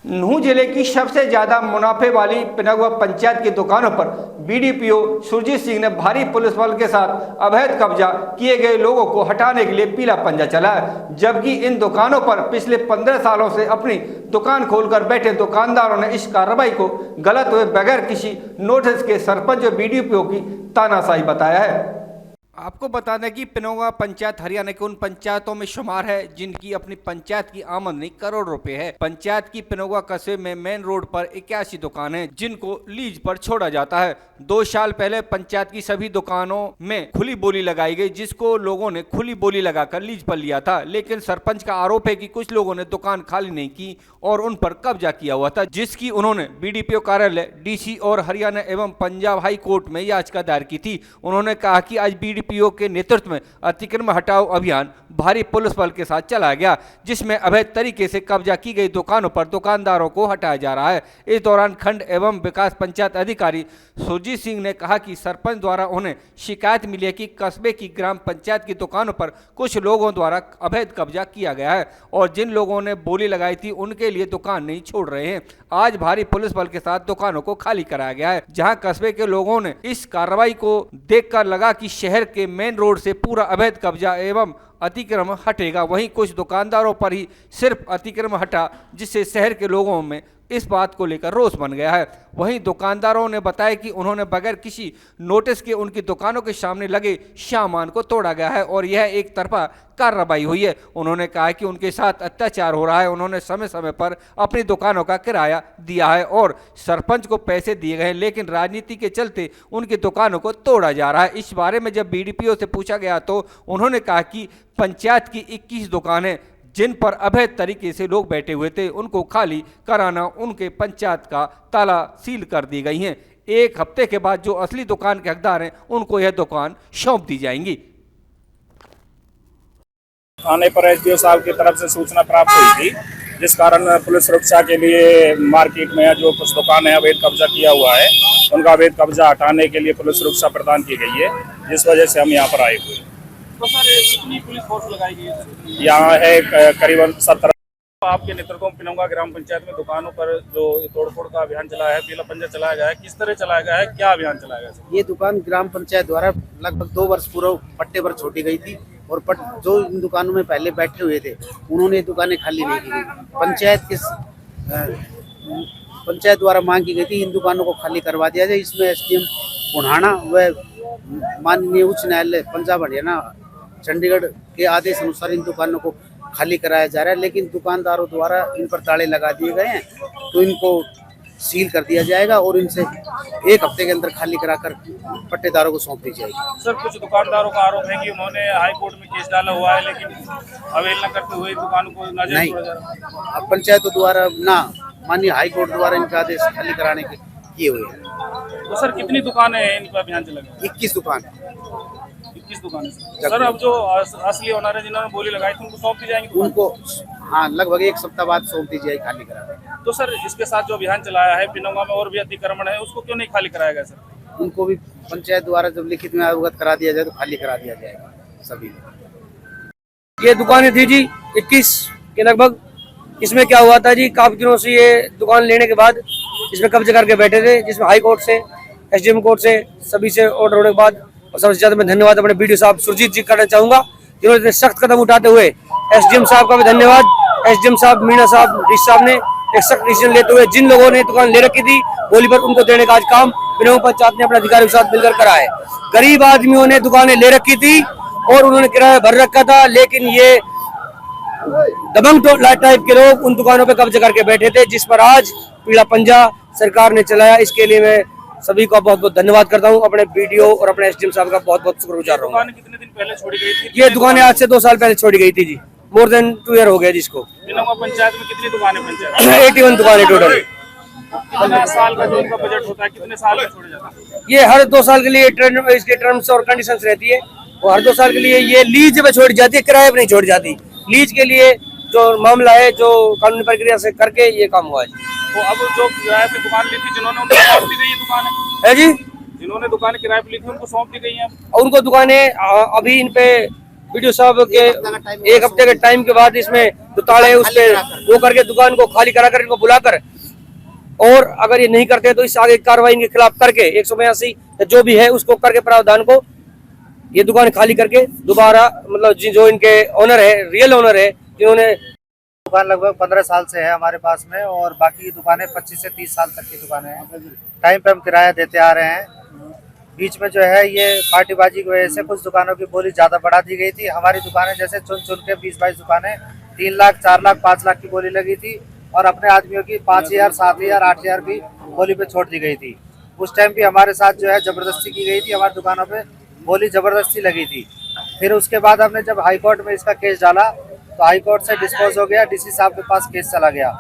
नूंह जिले की सबसे ज्यादा मुनाफे वाली पिनगुआ पंचायत की दुकानों पर बीडीपीओ सुरजीत सिंह ने भारी पुलिस बल के साथ अवैध कब्जा किए गए लोगों को हटाने के लिए पीला पंजा चलाया, जबकि इन दुकानों पर पिछले 15 सालों से अपनी दुकान खोलकर बैठे दुकानदारों ने इस कार्रवाई को गलत हुए बगैर किसी नोटिस के सरपंच और बीडीपीओ की तानाशाही बताया है। आपको बता दें कि पिनोगा पंचायत हरियाणा की उन पंचायतों में शुमार है जिनकी अपनी पंचायत की आमदनी करोड़ रुपए है। पंचायत की पिनोगा कस्बे में मेन रोड पर 81 दुकानें हैं जिनको लीज पर छोड़ा जाता है। 2 साल पहले पंचायत की सभी दुकानों में खुली बोली लगाई गई, जिसको लोगों ने खुली बोली लगाकर लीज पर लिया था, लेकिन सरपंच का आरोप है कि कुछ लोगों ने दुकान खाली नहीं की और उन पर कब्जा किया हुआ था, जिसकी उन्होंने बीडीपीओ कार्यालय, डीसी और हरियाणा एवं पंजाब हाई कोर्ट में याचिका दायर की थी। उन्होंने कहा कि आज बीडीपीओ के नेतृत्व में अतिक्रमण हटाओ अभियान भारी पुलिस बल के साथ चलाया गया, जिसमें अवैध तरीके से कब्जा की गई दुकानों पर दुकानदारों को हटाया जा रहा है। इस दौरान खंड एवं विकास पंचायत अधिकारी सुरजीत सिंह ने कहा कि सरपंच द्वारा उन्हें शिकायत मिली है कि कस्बे की ग्राम पंचायत की दुकानों पर कुछ लोगों द्वारा अवैध कब्जा किया गया है और जिन लोगों ने बोली लगाई थी उनके लिए दुकान नहीं छोड़ रहे हैं। आज भारी पुलिस बल के साथ दुकानों को खाली कराया गया है। जहां कस्बे के लोगों ने इस कार्रवाई को देखकर लगा कि शहर के मेन रोड से पूरा अवैध कब्जा एवं अतिक्रमण हटेगा, वहीं कुछ दुकानदारों पर ही सिर्फ अतिक्रमण हटा, जिससे शहर के लोगों में इस बात को लेकर रोष बन गया है। वहीं दुकानदारों ने बताया कि उन्होंने बगैर किसी नोटिस के उनकी दुकानों के सामने लगे सामान को तोड़ा गया है और यह एक तरफा कार्रवाई हुई है। उन्होंने कहा कि उनके साथ अत्याचार हो रहा है। उन्होंने समय समय पर अपनी दुकानों का किराया दिया है और सरपंच को पैसे दिए गए, लेकिन राजनीति के चलते उनकी दुकानों को तोड़ा जा रहा है। इस बारे में जब बीडीपीओ से पूछा गया तो उन्होंने कहा कि पंचायत की 21 दुकानें जिन पर अवैध तरीके से लोग बैठे हुए थे उनको खाली कराना उनके पंचायत का ताला सील कर दी गई हैं। 1 हफ्ते के बाद जो असली दुकान के हकदार हैं उनको यह दुकान सौंप दी जाएंगी। थाने पर एसडीओ साहब की तरफ से सूचना प्राप्त हुई थी, जिस कारण पुलिस सुरक्षा के लिए मार्केट में जो कुछ दुकानें अवैध कब्जा किया हुआ है उनका अवैध कब्जा हटाने के लिए पुलिस सुरक्षा प्रदान की गई है, जिस वजह से हम यहाँ पर आए हुए। तो सर कितनी पुलिस फोर्स लगाई गई है? यहाँ है करीबन 17। आपके नेतृत्व में पिनोगा ग्राम पंचायत में दुकानों पर जो तोड़फोड़ का अभियान चलाया है, पीला पंजा चलाया गया है, किस तरह चलाया गया है, क्या अभियान चलाया गया है? ये दुकान ग्राम पंचायत द्वारा लगभग 2 वर्ष पूर्व पट्टे पर छोड़ी गई थी और जो इन दुकानों में पहले बैठे हुए थे उन्होंने दुकानें खाली नहीं की गई। पंचायत द्वारा मांग की गई थी इन दुकानों को खाली करवा दिया जाए। इसमें एसडीएम पुणाना व माननीय उच्च न्यायालय पंजाब हरियाणा चंडीगढ़ के आदेश अनुसार इन दुकानों को खाली कराया जा रहा है, लेकिन दुकानदारों द्वारा इन पर ताले लगा दिए गए हैं, तो इनको सील कर दिया जाएगा और इनसे 1 हफ्ते के अंदर खाली कराकर पट्टेदारों को सौंप दी जाएगी। सर कुछ दुकानदारों का आरोप है कि उन्होंने हाई कोर्ट में केस डाला हुआ है, लेकिन अवहेलना करते हुए दुकानों को नाजायज छोड़ा जा रहा है। अब पंचायतों द्वारा ना माननीय हाई कोर्ट द्वारा इनका आदेश खाली कराने के किए हुए हैं। तो सर कितनी दुकानें हैं इन पर अभियान चला गया? 21 दुकान। 21 दुकानें। सर अब जो असली ओनर है जिन्होंने बोली लगाई थी उनको सौंप दी जाएंगी? उनको हाँ लगभग 1 सप्ताह बाद सौंप दी जाएगी खाली करा। तो सर इसके साथ जो अभियान चलाया है पिनोगा में और भी अतिक्रमण है, उसको क्यों नहीं खाली कराया गया सर? उनको भी पंचायत द्वारा जब लिखित में अवगत करा दिया जाए तो खाली करा दिया जाएगा सभी। ये दुकानें थी जी 21 के लगभग। इसमें क्या हुआ था जी, काफी दिनों से ये दुकान लेने के बाद इसमें कब्जे करके बैठे थे, जिसमें हाई कोर्ट से, एसडीएम कोर्ट से, सभी से ऑर्डर होने के बाद, और सबसे ज्यादा मैं धन्यवाद अपने बीडीओ साहब सुरजीत जी करना चाहूंगा, जिन्होंने इतने सख्त कदम उठाते हुए। एसडीएम साहब का भी धन्यवाद। एसडीएम साहब, मीणा साहब, डीसी साहब ने एक सख्त डिसीजन लेते हुए जिन लोगों ने दुकान ले रखी थी बोली पर उनको देने का आज काम पिनोगा पंचायत ने अपने अधिकारियों के साथ मिलकर करा है। गरीब आदमियों ने दुकानें ले रखी थी और उन्होंने किराया भर रखा था, लेकिन ये दबंग टाइप के लोग उन दुकानों पे कब्जा करके बैठे थे, जिस पर आज पीला पंजा सरकार ने चलाया। इसके लिए मैं सभी का बहुत बहुत धन्यवाद करता हूं, अपने बीडीओ और अपने एसडीएम साहब का बहुत बहुत शुक्रगुजार रहूंगा। कितने दिन पहले छोड़ी गई थी? ये दुकानें आज से 2 साल पहले छोड़ी गई थी जी, मोर देन 2 ईयर हो गया जिसको। पिनोगा पंचायत में कितनी दुकानें? पंचायत 81 दुकानें टोटल। कितना साल का जो इनका बजट होता है, कितने साल में छोड़े जाता है? ये हर 2 साल के लिए इसके टर्म्स और कंडीशंस रहती है और हर 2 साल के लिए ये लीज पे छोड़ी जाती है, किराए पे नहीं छोड़ी जाती। लीज के लिए जो मामला है, जो कानूनी प्रक्रिया से करके ये काम हुआ है। तो अब जो किराए पे दुकान ली थी जिन्होंने, उनको सौंप दी गई है दुकान है जी, जिन्होंने दुकान किराए पे ली थी उनको सौंप दी गई है। और उनको दुकानें अभी इन पे वीडियो साहब के एक हफ्ते के टाइम के बाद इसमें जो ताले उस पे वो करके दुकान को खाली करा कर इनको बुलाकर, और अगर ये नहीं करते तो इस आगे कार्रवाई इनके खिलाफ करके 182 जो भी है उसको करके प्रावधान को ये दुकान खाली करके दोबारा मतलब जो इनके ओनर है, रियल ओनर है, जिन्होंने दुकान लगभग 15 साल से है हमारे पास में, और बाकी की दुकानें 25 से 30 साल तक की दुकानें हैं। टाइम पे हम किराया देते आ रहे हैं। बीच में जो है ये पार्टीबाजी की वजह से कुछ दुकानों की बोली ज़्यादा बढ़ा दी गई थी। हमारी दुकानें जैसे चुन चुन के 20-22 दुकानें 3 लाख 4 लाख 5 लाख की बोली लगी थी, और अपने आदमियों की 5,000 7,000 8,000 भी बोली पे छोड़ दी गई थी। उस टाइम भी हमारे साथ जो है ज़बरदस्ती की गई थी, हमारी दुकानों पे बोली ज़बरदस्ती लगी थी। फिर उसके बाद हमने जब हाई कोर्ट में इसका केस डाला तो हाई कोर्ट से डिस्पोज हो गया, डीसी साहब के पास केस चला गया।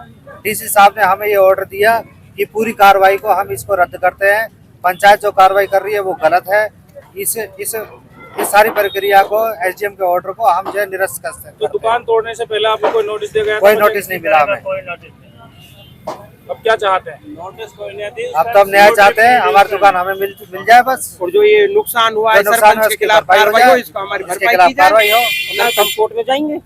डीसी साहब ने हमें ये ऑर्डर दिया कि पूरी कार्रवाई को हम इसको रद्द करते हैं, पंचायत जो कार्रवाई कर रही है वो गलत है। इस सारी प्रक्रिया को एसडीएम के ऑर्डर को हम जो है निरस्त करते हैं। तो दुकान तोड़ने से पहले आपको कोई नोटिस दिया गया? कोई नोटिस नहीं मिला हमें। कोई नोटिस नहीं। अब क्या चाहते हैं? नोटिस कोई नहीं आती। अब तो हम न्याय चाहते हैं, हमारी दुकान हमें मिल जाए बस। और जो ये नुकसान हुआ है सरपंच के खिलाफ कार्रवाई हो, इसको हमारी भरपाई की जाए। हम कोर्ट में जाएंगे।